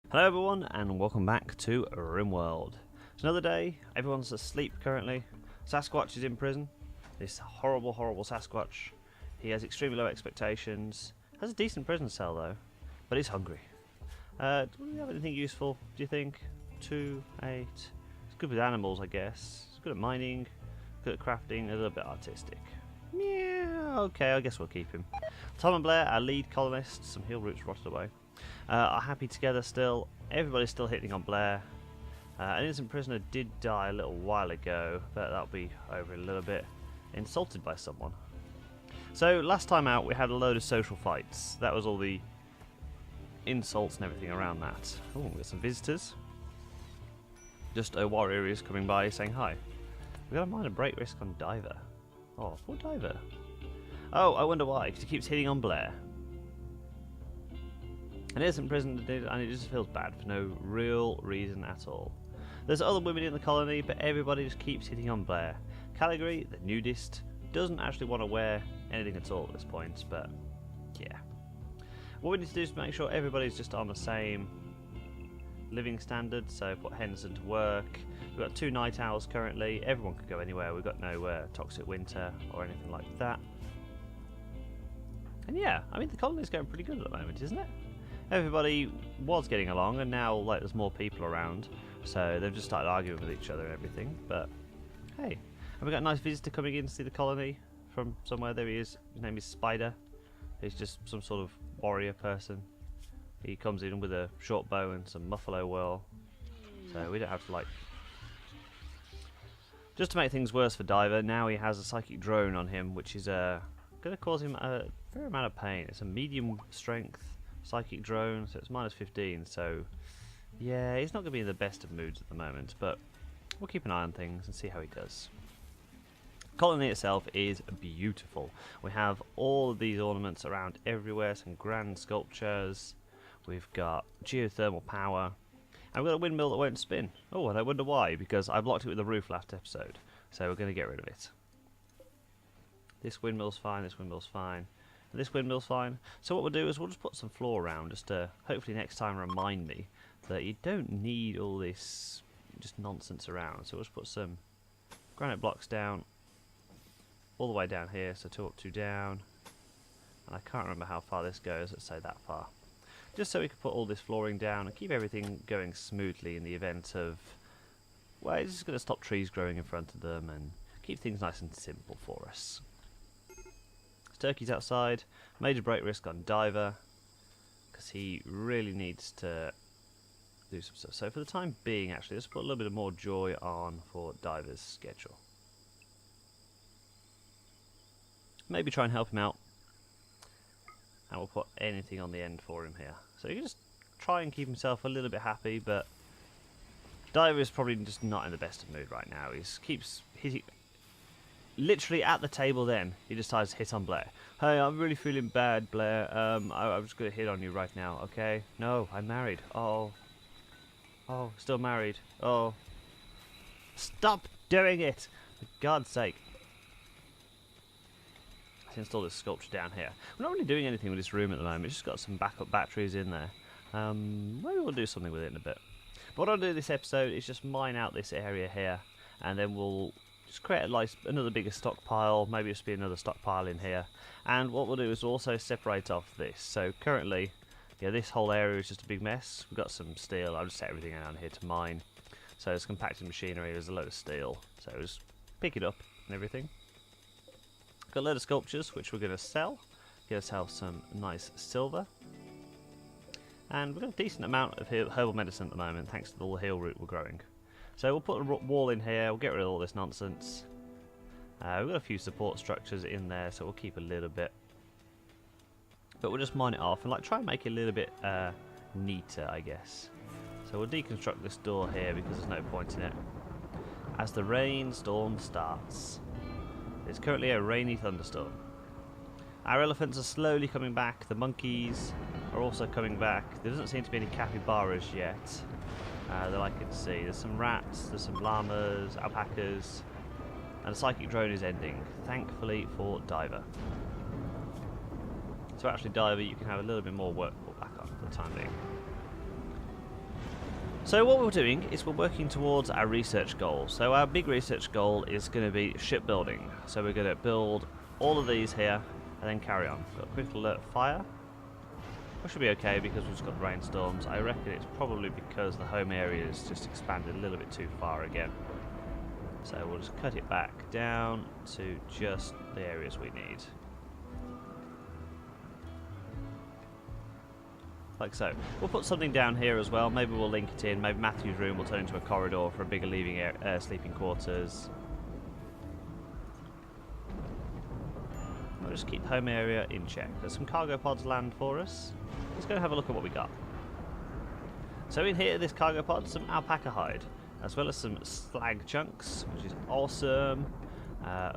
Hello everyone and welcome back to Rimworld. It's another day, everyone's asleep currently. Sasquatch is in prison. This horrible Sasquatch. He has extremely low expectations. Has a decent prison cell though, but he's hungry. Do we have anything useful, do you think? 2, 8. It's good with animals, I guess. It's good at mining, good at crafting, a little bit artistic. Yeah, okay, I guess we'll keep him. Tom and Blair, our lead colonists, some heel roots rotted away, are happy together still. Everybody's still hitting on Blair. An innocent prisoner did die a little while ago, but that'll be over in a little bit. Insulted by someone. So last time out we had a load of social fights. That was all the insults and everything around that. Oh, we've got some visitors. Just a warrior is coming by saying hi. We've got a minor break risk on Diver. Oh, poor Diver. Oh, I wonder why, because he keeps hitting on Blair. An innocent prisoner did, and it just feels bad for no real reason at all. There's other women in the colony, but everybody just keeps hitting on Blair. Caligari, the nudist, doesn't actually want to wear anything at all at this point, but yeah. What we need to do is make sure everybody's just on the same living standard, so put Henderson to work. We've got 2 night owls currently, everyone could go anywhere, we've got no toxic winter or anything like that. And yeah, I mean the colony's going pretty good at the moment, isn't it? Everybody was getting along, and now like there's more people around, so they've just started arguing with each other and everything. But hey, and we got a nice visitor coming in to see the colony from somewhere. There he is. His name is Spider. He's just some sort of warrior person. He comes in with a short bow and some muffalo whirl, so we don't have to like. Just to make things worse for Diver, now he has a psychic drone on him, which is going to cause him a fair amount of pain. It's a medium strength psychic drone, so it's -15, so yeah, he's not going to be in the best of moods at the moment, but we'll keep an eye on things and see how he does. The colony itself is beautiful. We have all of these ornaments around everywhere, some grand sculptures, we've got geothermal power, and we've got a windmill that won't spin. Oh, and I wonder why, because I blocked it with the roof last episode, so we're going to get rid of it. This windmill's fine, this windmill's fine. This windmill's fine. So what we'll do is we'll just put some floor around, just to hopefully next time remind me that you don't need all this just nonsense around. So we'll just put some granite blocks down, all the way down here, so 2 up, 2 down. And I can't remember how far this goes, let's say that far. Just so we can put all this flooring down and keep everything going smoothly in the event of, well, it's just going to stop trees growing in front of them and keep things nice and simple for us. Turkey's outside, major break risk on Diver, because he really needs to do some stuff. So for the time being, actually, let's put a little bit more joy on for Diver's schedule. Maybe try and help him out, and we'll put anything on the end for him here. So you can just try and keep himself a little bit happy, but Diver is probably just not in the best of mood right now. He literally at the table then, he decides to hit on Blair. Hey, I'm really feeling bad, Blair. I'm just going to hit on you right now, okay? No, I'm married. Oh. Oh, still married. Oh. Stop doing it! For God's sake. Let's install this sculpture down here. We're not really doing anything with this room at the moment. It's just got some backup batteries in there. Maybe we'll do something with it in a bit. But what I'll do this episode is just mine out this area here, and then we'll just create another bigger stockpile, maybe just be another stockpile in here. And what we'll do is also separate off this. So currently, yeah, this whole area is just a big mess. We've got some steel, I'll just set everything down here to mine. So there's compacted machinery, there's a load of steel. So just pick it up and everything. Got a load of sculptures, which we're going to sell. Get ourselves some nice silver. And we've got a decent amount of herbal medicine at the moment, thanks to all the heal root we're growing. So we'll put a wall in here, we'll get rid of all this nonsense. We've got a few support structures in there, so we'll keep a little bit. But we'll just mine it off and like try and make it a little bit neater, I guess. So we'll deconstruct this door here because there's no point in it. As the rainstorm starts. It's currently a rainy thunderstorm. Our elephants are slowly coming back, the monkeys are also coming back. There doesn't seem to be any capybaras yet. That I can see. There's some rats, there's some llamas, alpacas, and the psychic drone is ending, thankfully for Diver. So actually Diver, you can have a little bit more work put back on for the time being. So what we're doing is we're working towards our research goal. So our big research goal is going to be shipbuilding. So we're going to build all of these here and then carry on. Got a quick alert fire. We should be okay because we've just got rainstorms. I reckon it's probably because the home area has just expanded a little bit too far again. So we'll just cut it back down to just the areas we need. Like so. We'll put something down here as well. Maybe we'll link it in. Maybe Matthew's room will turn into a corridor for a bigger sleeping quarters. We'll just keep home area in check. There's some cargo pods land for us. Let's go and have a look at what we got. So in here, this cargo pod, some alpaca hide, as well as some slag chunks, which is awesome.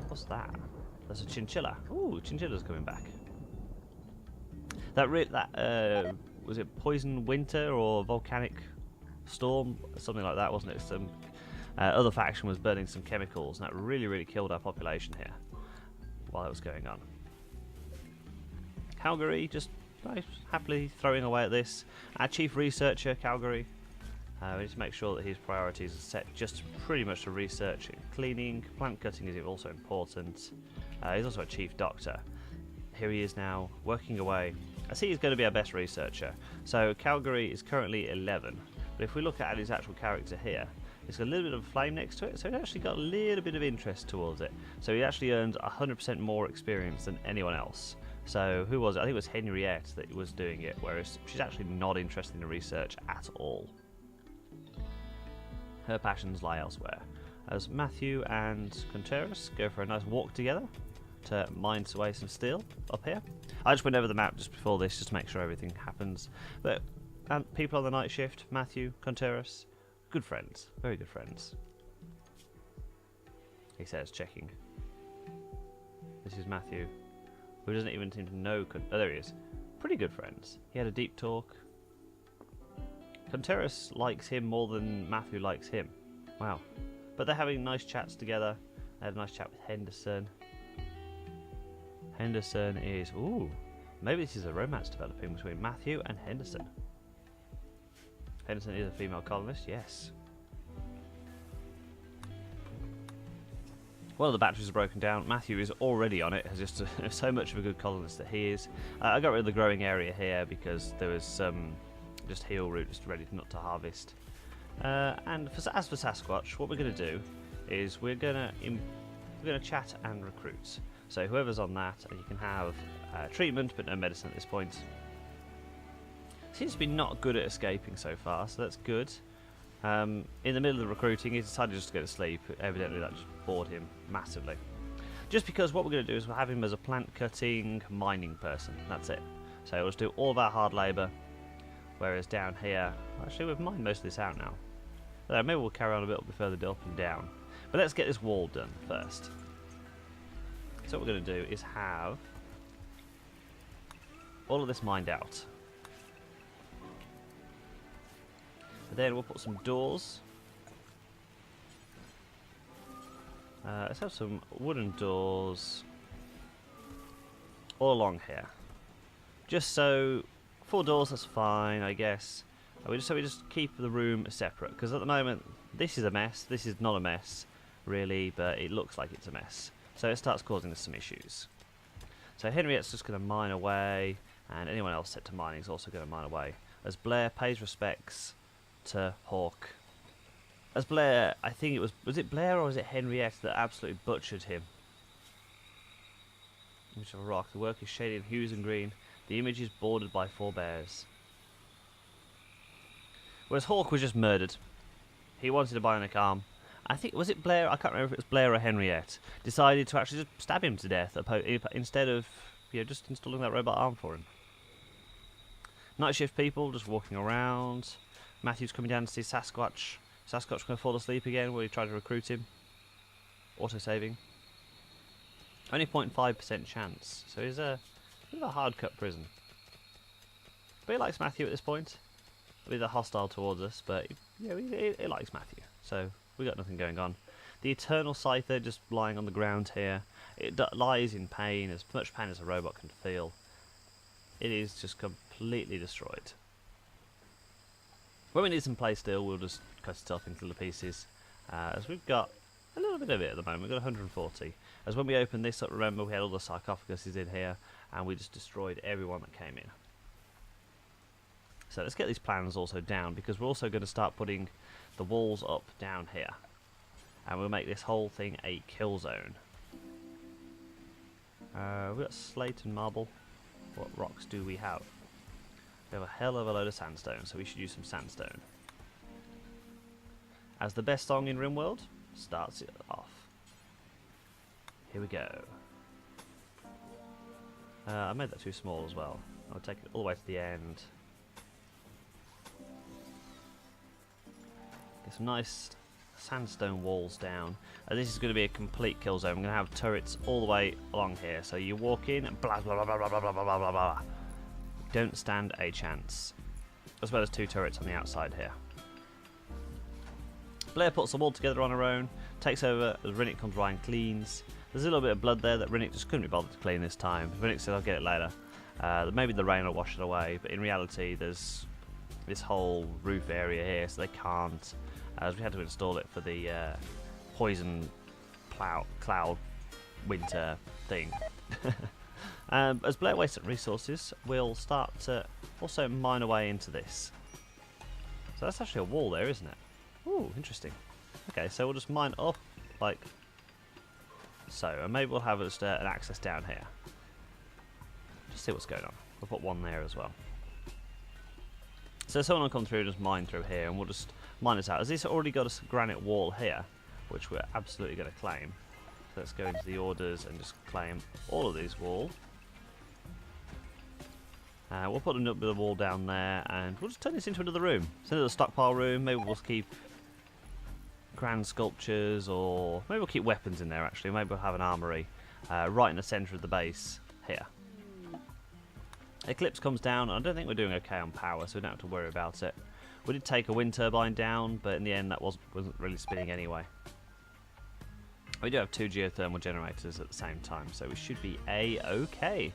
What's that? There's a chinchilla. Ooh, chinchilla's coming back. Was it poison winter or volcanic storm? Something like that, wasn't it? Some other faction was burning some chemicals, and that really killed our population here while it was going on. Calgary, just nice, happily throwing away at this. Our chief researcher, Calgary, we need to make sure that his priorities are set just pretty much to research and cleaning. Plant cutting is also important. He's also a chief doctor. Here he is now, working away. I see he's going to be our best researcher. So Calgary is currently 11, but if we look at his actual character here, it's got a little bit of flame next to it, so he's actually got a little bit of interest towards it. So he actually earns 100% more experience than anyone else. So who was it? I think it was Henriette that was doing it, whereas she's actually not interested in the research at all. Her passions lie elsewhere. As Matthew and Contreras go for a nice walk together to mine away some steel up here. I just went over the map just before this just to make sure everything happens. But people on the night shift, Matthew, Contreras, good friends, very good friends. He says, checking. This is Matthew, who doesn't even seem to know. Oh, there he is. Pretty good friends. He had a deep talk. Contreras likes him more than Matthew likes him. Wow. But they're having nice chats together. They had a nice chat with Henderson. Henderson is... Ooh, maybe this is a romance developing between Matthew and Henderson. Henderson is a female colonist, yes. One of the batteries are broken down. Matthew is already on it, has just so much of a good colonist that he is. I got rid of the growing area here because there was some just heal root just ready not to harvest. And as for Sasquatch, what we're going to do is we're going to chat and recruit. So whoever's on that, you can have treatment but no medicine at this point. Seems to be not good at escaping so far, so that's good. In the middle of the recruiting, he decided just to go to sleep. Evidently that just bored him massively. Just because what we're going to do is we'll have him as a plant cutting, mining person. That's it. So we'll just do all of our hard labour. Whereas down here, actually we've mined most of this out now. So maybe we'll carry on a bit further up and down. But let's get this wall done first. So what we're going to do is have all of this mined out. And then we'll put some doors. Let's have some wooden doors all along here. Just so 4 doors, that's fine, I guess. We just keep the room separate because at the moment this is a mess. This is not a mess, really, but it looks like it's a mess. So it starts causing us some issues. So Henriette's just going to mine away, and anyone else set to mining is also going to mine away. As Blair pays respects to Hawk. As Blair, I think it was it Blair or was it Henriette that absolutely butchered him? Image of a rock. The work is shaded in hues and green. The image is bordered by 4 bears. Whereas Hawk was just murdered. He wanted a bionic arm. I think, was it Blair? I can't remember if it was Blair or Henriette. Decided to actually just stab him to death instead of just installing that robot arm for him. Night shift people just walking around. Matthew's coming down to see Sasquatch. Sasquatch going to fall asleep again where he tried to recruit him. Auto-saving. Only 0.5% chance. So he's a bit of a hard-cut prison. But he likes Matthew at this point. A bit hostile towards us, but he likes Matthew. So we got nothing going on. The Eternal Scyther just lying on the ground here. It lies in pain, as much pain as a robot can feel. It is just completely destroyed. When we need some play steel, we'll just cut it up into little pieces. As we've got a little bit of it at the moment, we've got 140. As when we opened this up, remember we had all the sarcophaguses in here, and we just destroyed everyone that came in. So let's get these plans also down, because we're also going to start putting the walls up down here. And we'll make this whole thing a kill zone. We've got slate and marble. What rocks do we have? We have a hell of a load of sandstone, so we should use some sandstone. As the best song in Rimworld starts it off. Here we go. I made that too small as well. I'll take it all the way to the end. Get some nice sandstone walls down. This is going to be a complete kill zone. I'm going to have turrets all the way along here. So you walk in and blah blah blah blah blah blah blah blah blah blah. Don't stand a chance. As well as 2 turrets on the outside here. Blair puts them all together on her own, takes over as Rinnick comes by and cleans. There's a little bit of blood there that Rinnick just couldn't be bothered to clean this time. Rinnick said I'll get it later. Maybe the rain will wash it away, but in reality there's this whole roof area here, so they can't, as we had to install it for the poison cloud winter thing. As Blair wastes resources, we'll start to also mine away into this. So that's actually a wall there, isn't it? Ooh, interesting. Okay, so we'll just mine up like so, and maybe we'll have just an access down here. Just see what's going on. We'll put one there as well. So someone will come through and just mine through here, and we'll just mine this out. As this already got a granite wall here, which we're absolutely going to claim. So let's go into the orders and just claim all of these walls. We'll put another wall down there, and we'll just turn this into another room. It's another stockpile room. Maybe we'll keep grand sculptures, or maybe we'll keep weapons in there actually. Maybe we'll have an armory right in the centre of the base here. Eclipse comes down. I don't think we're doing okay on power, so we don't have to worry about it. We did take a wind turbine down, but in the end that wasn't really spinning anyway. We do have 2 geothermal generators at the same time, so we should be A-okay.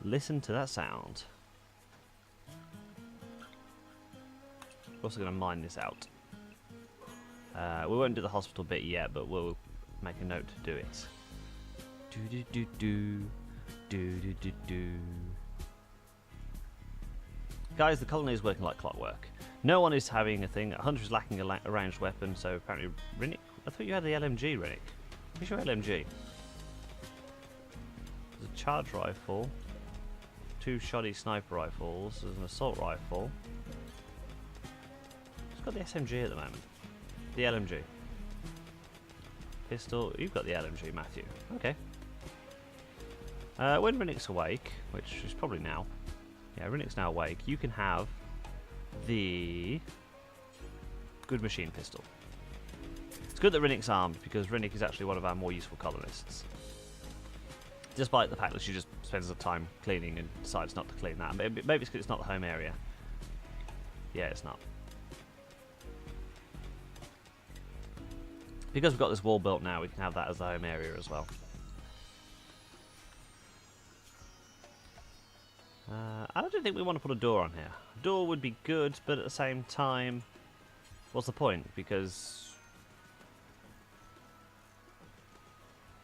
Listen to that sound. We're also going to mine this out. We won't do the hospital bit yet, but we'll make a note to do it. Guys, the colony is working like clockwork. No one is having a thing. Hunter is lacking a ranged weapon, so apparently Rinnick. I thought you had the LMG, Rinnick. Where's your LMG? There's a charge rifle, 2 shoddy sniper rifles, there's an assault rifle. Who's got the SMG at the moment? The LMG. Pistol. You've got the LMG, Matthew. Okay. When Rinnick's awake, which is probably now. Yeah, Rinnick's now awake. You can have the good machine pistol. It's good that Rinnick's armed, because Rinnick is actually one of our more useful colonists. Despite the fact that she just spends the time cleaning and decides not to clean that. Maybe it's because it's not the home area. Yeah, it's not. Because we've got this wall built now, we can have that as the home area as well. I don't think we want to put a door on here. A door would be good, but at the same time, what's the point? Because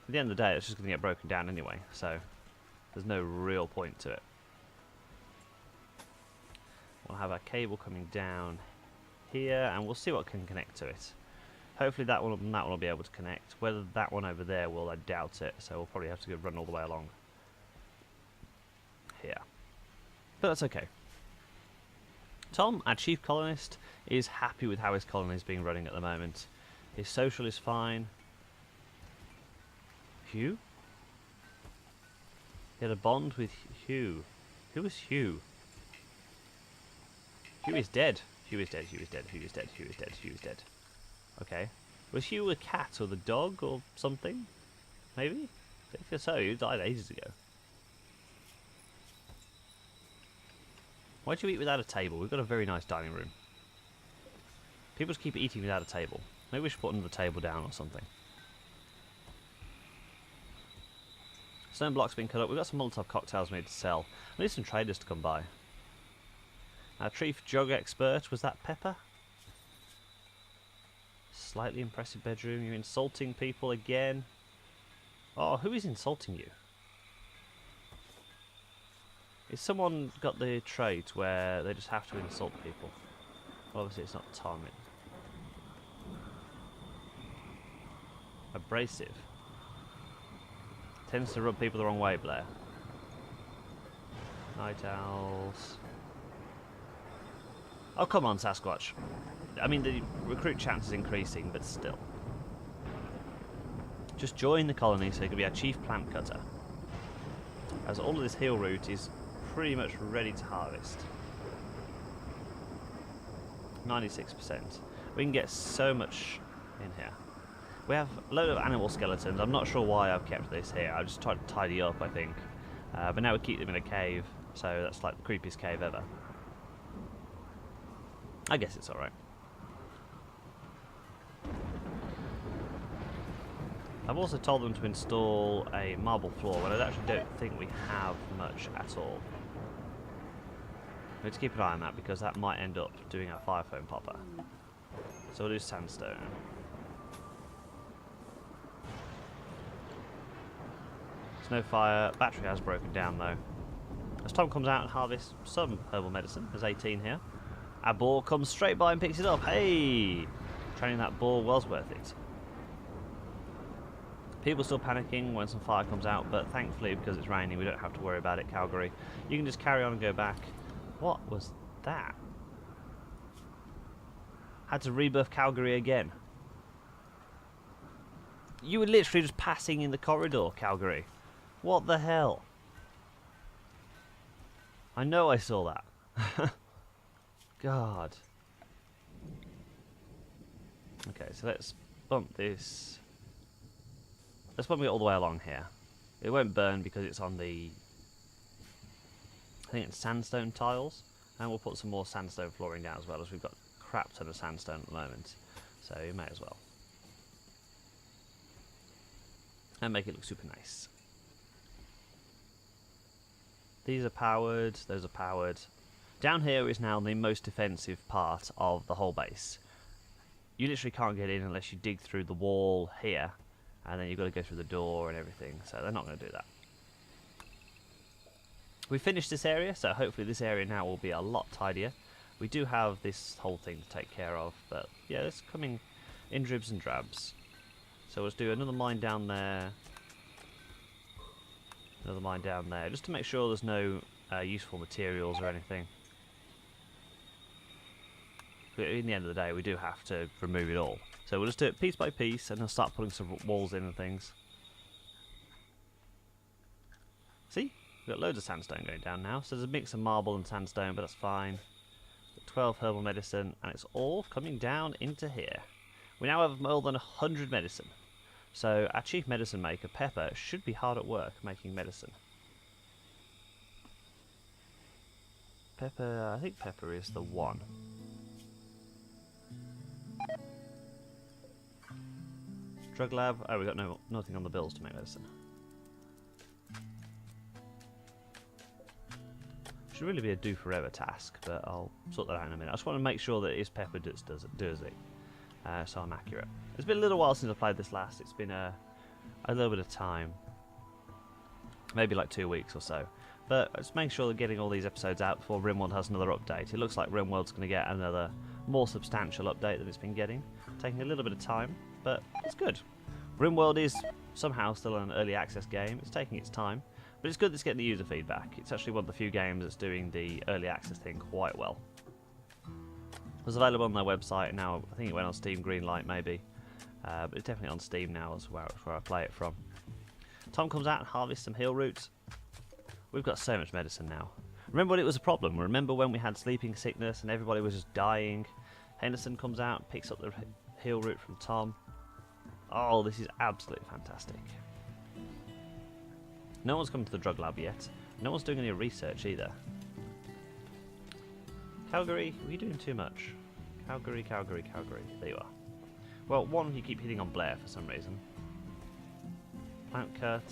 at the end of the day, it's just going to get broken down anyway, so there's no real point to it. We'll have our cable coming down here, and we'll see what can connect to it. Hopefully that one and that one will be able to connect. Whether that one over there will, I doubt it, so we'll probably have to go run all the way along here. But that's okay. Tom, our chief colonist, is happy with how his colony is being running at the moment. His social is fine. Hugh? He had a bond with Hugh. Who is Hugh? Hugh is dead. Hugh is dead. Hugh is dead. Hugh is dead. Hugh is dead. Hugh is dead. Okay. Was Hugh a cat or the dog or something? Maybe? If so, he died ages ago. Why'd you eat without a table? We've got a very nice dining room. People just keep eating without a table. Maybe we should put another table down or something. Stone blocks being cut up. We've got some Molotov cocktails we need to sell. We need some traders to come by. Our chief drug expert, was that Pepper? Slightly impressive bedroom. You're insulting people again. Oh, who is insulting you? Is someone got the trait where they just have to insult people? Well, obviously it's not Tom. Abrasive. Tends to rub people the wrong way, Blair. Night owls. Oh, come on, Sasquatch. I mean, the recruit chance is increasing, but still. Just join the colony so you can be our chief plant cutter. As all of this heal root is pretty much ready to harvest. 96%. We can get so much in here. We have a load of animal skeletons. I'm not sure why I've kept this here. I've just tried to tidy up, I think. But now we keep them in a cave, so that's like the creepiest cave ever. I guess it's alright. I've also told them to install a marble floor, but I actually don't think we have much at all. We need to keep an eye on that because that might end up doing our fire foam popper. So we'll do sandstone. There's no fire. Battery has broken down though. As Tom comes out and harvests some herbal medicine, there's 18 here. Our boar comes straight by and picks it up. Hey! Training that boar was worth it. People still panicking when some fire comes out, but thankfully because it's raining we don't have to worry about it, Calgary. You can just carry on and go back. What was that? Had to rebirth Calgary again. You were literally just passing in the corridor, Calgary. What the hell? I know I saw that. God. Okay, so let's bump this. Let's bump it all the way along here. It won't burn because it's on the, I think it's sandstone tiles. And we'll put some more sandstone flooring down as well, as we've got a crap ton of sandstone at the moment. So you may as well. And make it look super nice. These are powered, those are powered. Down here is now the most defensive part of the whole base. You literally can't get in unless you dig through the wall here, and then you've got to go through the door and everything, so they're not going to do that. We finished this area, so hopefully this area now will be a lot tidier. We do have this whole thing to take care of, but yeah, it's coming in dribs and drabs. So let's do another mine down there. Another mine down there, just to make sure there's no useful materials or anything. But in the end of the day, we do have to remove it all. So we'll just do it piece by piece, and then start putting some walls in and things. See? We've got loads of sandstone going down now, so there's a mix of marble and sandstone, but that's fine. 12 herbal medicine, and it's all coming down into here. We now have more than 100 medicine. So our chief medicine maker, Pepper, should be hard at work making medicine. Pepper, I think Pepper is the one. Drug lab, oh, we got nothing on the bills to make medicine. Should really be a do forever task, but I'll sort that out in a minute. I just want to make sure that it is Pepper that does it. So I'm accurate. It's been a little while since I played this last. It's been a little bit of time. Maybe like 2 weeks or so. But let's make sure that getting all these episodes out before Rimworld has another update. It looks like Rimworld's going to get another more substantial update than it's been getting. Taking a little bit of time, but it's good. Rimworld is somehow still an early access game. It's taking its time. But it's good that it's getting the user feedback. It's actually one of the few games that's doing the early access thing quite well. It was available on their website, and now I think it went on Steam Greenlight maybe. But it's definitely on Steam now as well, where I play it from. Tom comes out and harvests some heal roots. We've got so much medicine now. Remember when it was a problem? Remember when we had sleeping sickness and everybody was just dying? Henderson comes out and picks up the heal root from Tom. Oh, this is absolutely fantastic. No one's come to the drug lab yet. No one's doing any research either. Calgary, are you doing too much? Calgary, Calgary, Calgary. There you are. Well, one, you keep hitting on Blair for some reason. Plant cut.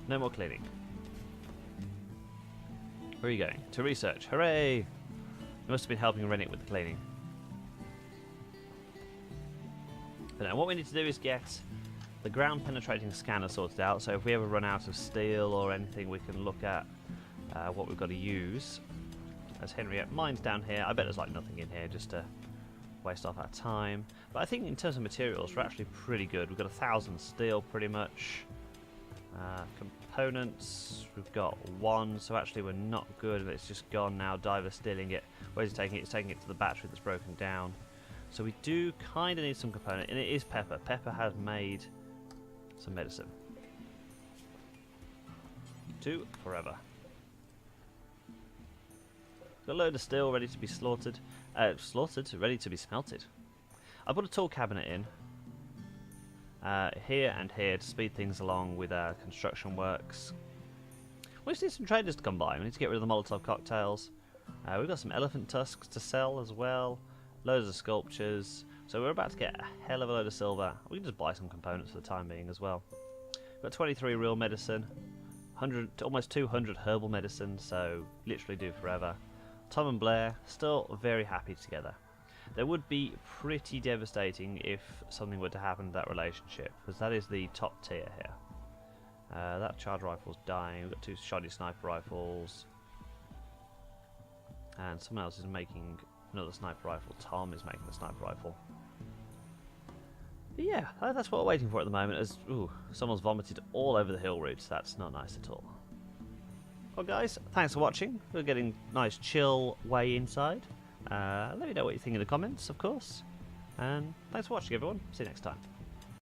No more cleaning. Where are you going? To research. Hooray! He must have been helping Rennick with the cleaning. But now what we need to do is get the ground penetrating scanner sorted out, so if we ever run out of steel or anything, we can look at what we've got to use. As Henriette mines down here, I bet there's like nothing in here just to waste off our time. But I think in terms of materials, we're actually pretty good. We've got 1,000 steel pretty much. Components, we've got 1, so actually we're not good. It's just gone now. Diver's stealing it. Where's he taking it? He's taking it to the battery that's broken down. So we do kind of need some component, and it is Pepper. Pepper has made some medicine. 2 forever. Got a load of steel ready to be slaughtered. Ready to be smelted. I put a tool cabinet in here and here to speed things along with our construction works. We just need some traders to come by. We need to get rid of the Molotov cocktails. We've got some elephant tusks to sell as well. Loads of sculptures. So we're about to get a hell of a load of silver. We can just buy some components for the time being as well. We've got 23 real medicine. 100, almost 200 herbal medicine. So literally do forever. Tom and Blair still very happy together. That would be pretty devastating if something were to happen to that relationship, because that is the top tier here. That charge rifle's dying. We've got 2 shoddy sniper rifles. And someone else is making another sniper rifle. Tom is making a sniper rifle. But yeah, that's what we're waiting for at the moment, as someone's vomited all over the hill routes. That's not nice at all. Well guys, thanks for watching. We're getting nice chill way inside. Let me know what you think in the comments, of course. And thanks for watching everyone. See you next time.